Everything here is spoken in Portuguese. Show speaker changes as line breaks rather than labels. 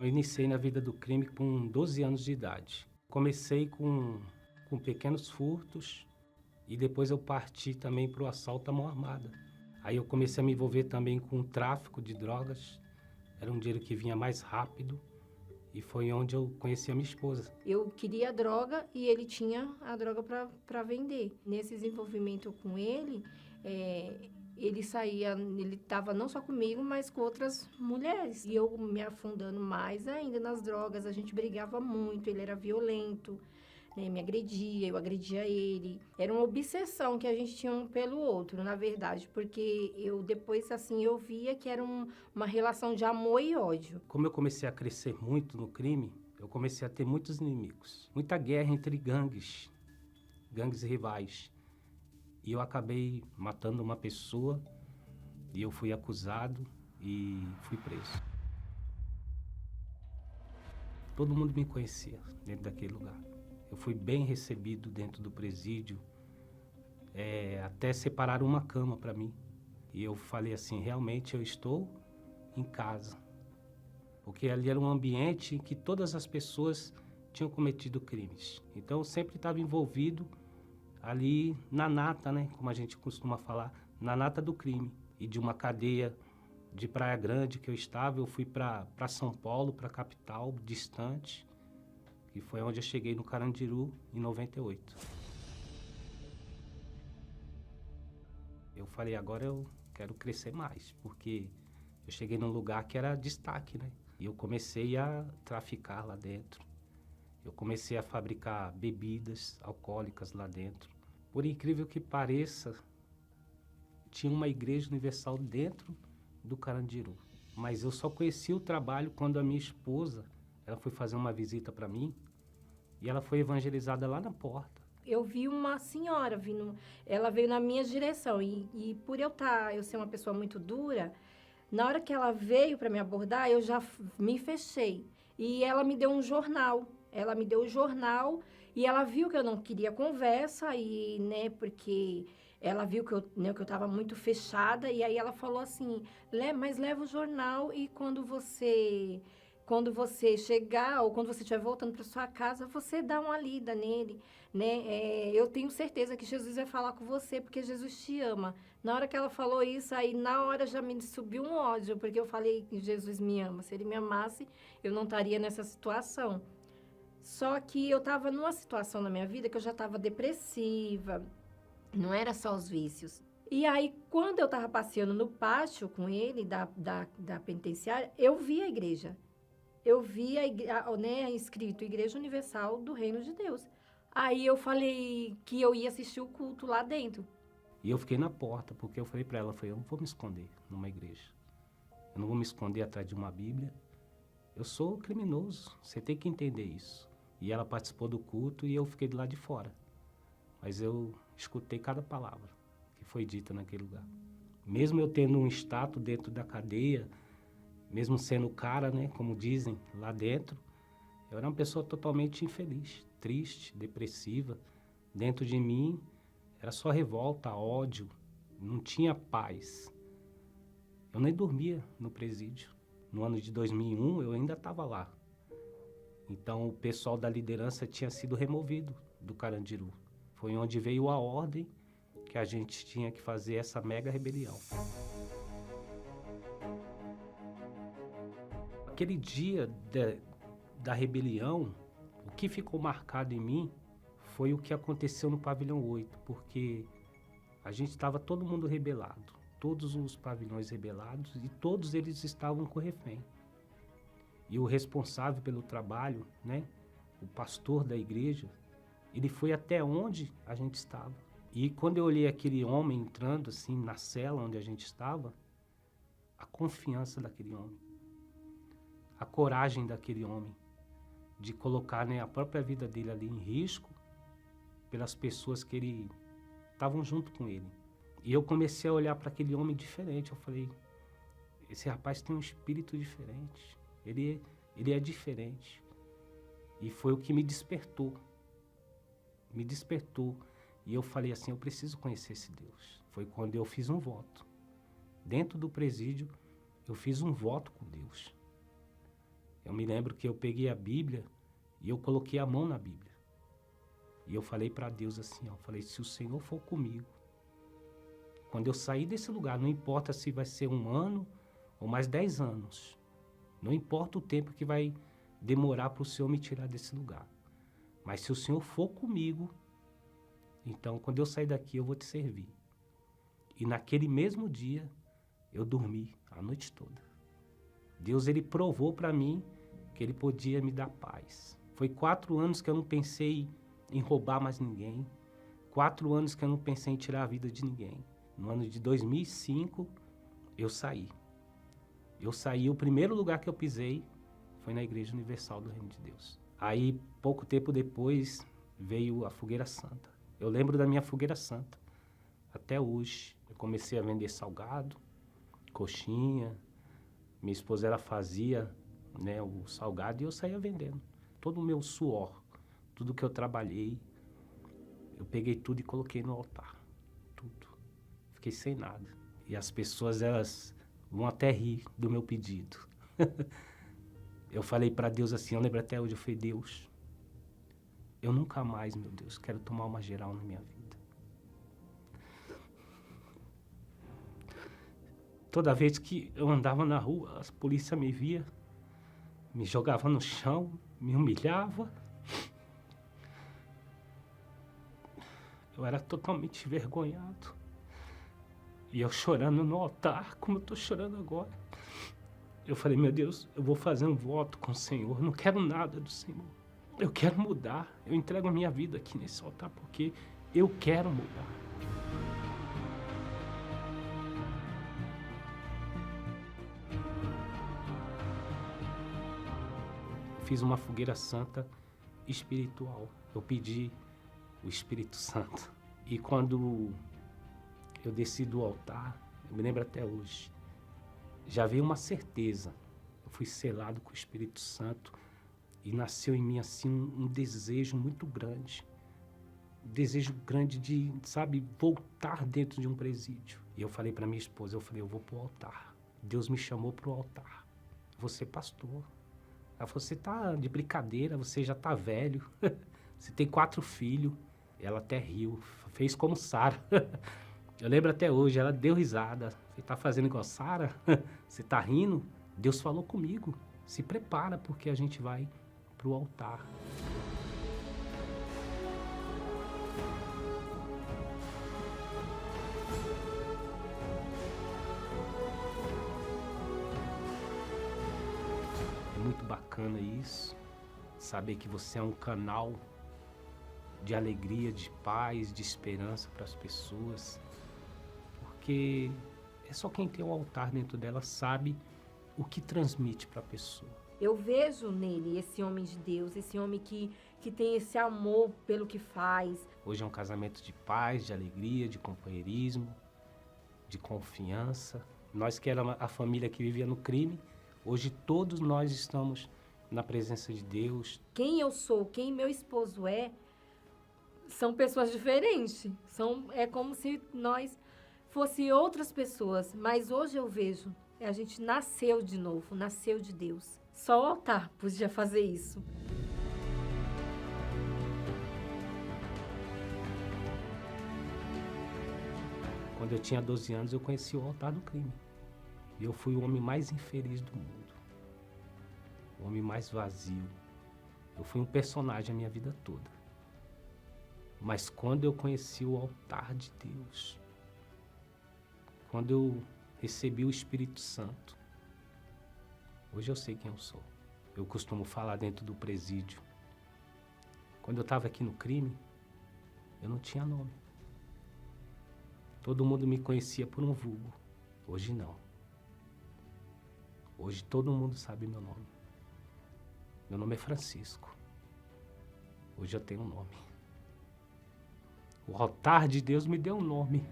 Eu iniciei na vida do crime com 12 anos de idade. Comecei com pequenos furtos e depois eu parti também para o assalto à mão armada. Aí eu comecei a me envolver também com o tráfico de drogas. Era um dinheiro que vinha mais rápido e foi onde eu conheci a minha esposa.
Eu queria a droga e ele tinha a droga para vender. Nesse desenvolvimento com ele, ele estava não só comigo, mas com outras mulheres. E eu me afundando mais ainda nas drogas, a gente brigava muito, ele era violento, né, me agredia, eu agredia ele. Era uma obsessão que a gente tinha um pelo outro, na verdade, porque eu depois, assim, eu via que era uma relação de amor e ódio.
Como eu comecei a crescer muito no crime, eu comecei a ter muitos inimigos. Muita guerra entre gangues rivais. E eu acabei matando uma pessoa e eu fui acusado e fui preso. Todo mundo me conhecia dentro daquele lugar. Eu fui bem recebido dentro do presídio, até separaram uma cama para mim. E eu falei assim, realmente eu estou em casa. Porque ali era um ambiente em que todas as pessoas tinham cometido crimes. Então eu sempre estava envolvido ali na nata, né, como a gente costuma falar, na nata do crime. E de uma cadeia de Praia Grande que eu estava, eu fui para São Paulo, para a capital, distante, e foi onde eu cheguei no Carandiru, em 98. Eu falei, agora eu quero crescer mais, porque eu cheguei num lugar que era destaque, né? E eu comecei a traficar lá dentro. Eu comecei a fabricar bebidas alcoólicas lá dentro. Por incrível que pareça, tinha uma igreja universal dentro do Carandiru. Mas eu só conheci o trabalho quando a minha esposa, ela foi fazer uma visita para mim e ela foi evangelizada lá na porta.
Eu vi uma senhora vindo, ela veio na minha direção e por eu ser uma pessoa muito dura, na hora que ela veio para me abordar, eu já me fechei. E ela me deu um jornal. Ela me deu o jornal e ela viu que eu não queria conversa e, né, porque ela viu que que eu estava muito fechada e aí ela falou assim, mas leva o jornal e quando você chegar ou quando você estiver voltando para sua casa, você dá uma lida nele, né? Eu tenho certeza que Jesus vai falar com você porque Jesus te ama. Na hora que ela falou isso, aí na hora já me subiu um ódio, porque eu falei que Jesus me ama. Se ele me amasse, eu não estaria nessa situação. Só que eu estava numa situação na minha vida que eu já estava depressiva, não era só os vícios. E aí, quando eu estava passeando no pátio com ele, da penitenciária, eu vi a igreja. Eu vi né, escrito Igreja Universal do Reino de Deus. Aí eu falei que eu ia assistir o culto lá dentro.
E eu fiquei na porta, porque eu falei para ela, eu não vou me esconder numa igreja. Eu não vou me esconder atrás de uma Bíblia. Eu sou criminoso, você tem que entender isso. E ela participou do culto e eu fiquei do lado de fora. Mas eu escutei cada palavra que foi dita naquele lugar. Mesmo eu tendo um status dentro da cadeia, mesmo sendo cara, né, como dizem, lá dentro, eu era uma pessoa totalmente infeliz, triste, depressiva. Dentro de mim era só revolta, ódio, não tinha paz. Eu nem dormia no presídio. No ano de 2001 eu ainda estava lá. Então o pessoal da liderança tinha sido removido do Carandiru. Foi onde veio a ordem que a gente tinha que fazer essa mega rebelião. Aquele dia da rebelião, o que ficou marcado em mim foi o que aconteceu no pavilhão 8, porque a gente estava todo mundo rebelado, todos os pavilhões rebelados e todos eles estavam com refém. E o responsável pelo trabalho, né, o pastor da igreja, ele foi até onde a gente estava. E quando eu olhei aquele homem entrando assim na cela onde a gente estava, a confiança daquele homem, a coragem daquele homem de colocar, né, a própria vida dele ali em risco pelas pessoas que ele estavam junto com ele. E eu comecei a olhar para aquele homem diferente. Eu falei, esse rapaz tem um espírito diferente. Ele é diferente. E foi o que me despertou. Me despertou. E eu falei assim, eu preciso conhecer esse Deus. Foi quando eu fiz um voto. Dentro do presídio, eu fiz um voto com Deus. Eu me lembro que eu peguei a Bíblia e eu coloquei a mão na Bíblia. E eu falei para Deus assim, ó, falei, se o Senhor for comigo, quando eu sair desse lugar, não importa se vai ser 1 ano ou mais 10 anos, não importa o tempo que vai demorar para o Senhor me tirar desse lugar. Mas se o Senhor for comigo, então quando eu sair daqui eu vou te servir. E naquele mesmo dia, eu dormi a noite toda. Deus, ele provou para mim que ele podia me dar paz. Foi 4 anos que eu não pensei em roubar mais ninguém. 4 anos que eu não pensei em tirar a vida de ninguém. No ano de 2005, eu saí. O primeiro lugar que eu pisei foi na Igreja Universal do Reino de Deus. Aí, pouco tempo depois, veio a Fogueira Santa. Eu lembro da minha Fogueira Santa. Até hoje, eu comecei a vender salgado, coxinha. Minha esposa, ela fazia, né, o salgado e eu saía vendendo. Todo o meu suor, tudo que eu trabalhei, eu peguei tudo e coloquei no altar. Tudo. Fiquei sem nada. E as pessoas, elas vão até rir do meu pedido. Eu falei para Deus assim, eu lembro até hoje, eu falei, Deus, eu nunca mais, meu Deus, quero tomar uma geral na minha vida. Toda vez que eu andava na rua, a polícia me via, me jogava no chão, me humilhava. Eu era totalmente envergonhado. E eu chorando no altar, como eu estou chorando agora. Eu falei, meu Deus, eu vou fazer um voto com o Senhor, não quero nada do Senhor. Eu quero mudar, eu entrego a minha vida aqui nesse altar porque eu quero mudar. Fiz uma fogueira santa espiritual. Eu pedi o Espírito Santo. E quando eu desci do altar, eu me lembro até hoje, já veio uma certeza. Eu fui selado com o Espírito Santo e nasceu em mim assim um desejo muito grande. Um desejo grande de, sabe, voltar dentro de um presídio. E eu falei para minha esposa, eu vou pro altar. Deus me chamou pro altar. Você pastor. Ela falou, você tá de brincadeira, você já tá velho. Você tem 4 filhos. Ela até riu, fez como Sara. Eu lembro até hoje, ela deu risada. Você tá fazendo igual Sara? Você tá rindo? Deus falou comigo. Se prepara, porque a gente vai pro altar. É muito bacana isso. Saber que você é um canal de alegria, de paz, de esperança para as pessoas. Porque é só quem tem um altar dentro dela sabe o que transmite para a pessoa.
Eu vejo nele esse homem de Deus, esse homem que tem esse amor pelo que faz.
Hoje é um casamento de paz, de alegria, de companheirismo, de confiança. Nós que éramos a família que vivia no crime, hoje todos nós estamos na presença de Deus.
Quem eu sou, quem meu esposo é, são pessoas diferentes. É como se nós fossem outras pessoas. Mas hoje eu vejo, a gente nasceu de novo, nasceu de Deus. Só o altar podia fazer isso.
Quando eu tinha 12 anos, eu conheci o altar do crime. E eu fui o homem mais infeliz do mundo. O homem mais vazio. Eu fui um personagem a minha vida toda. Mas quando eu conheci o altar de Deus, quando eu recebi o Espírito Santo, hoje eu sei quem eu sou. Eu costumo falar dentro do presídio. Quando eu estava aqui no crime, eu não tinha nome. Todo mundo me conhecia por um vulgo. Hoje não. Hoje todo mundo sabe meu nome. Meu nome é Francisco. Hoje eu tenho um nome. O altar de Deus me deu um nome.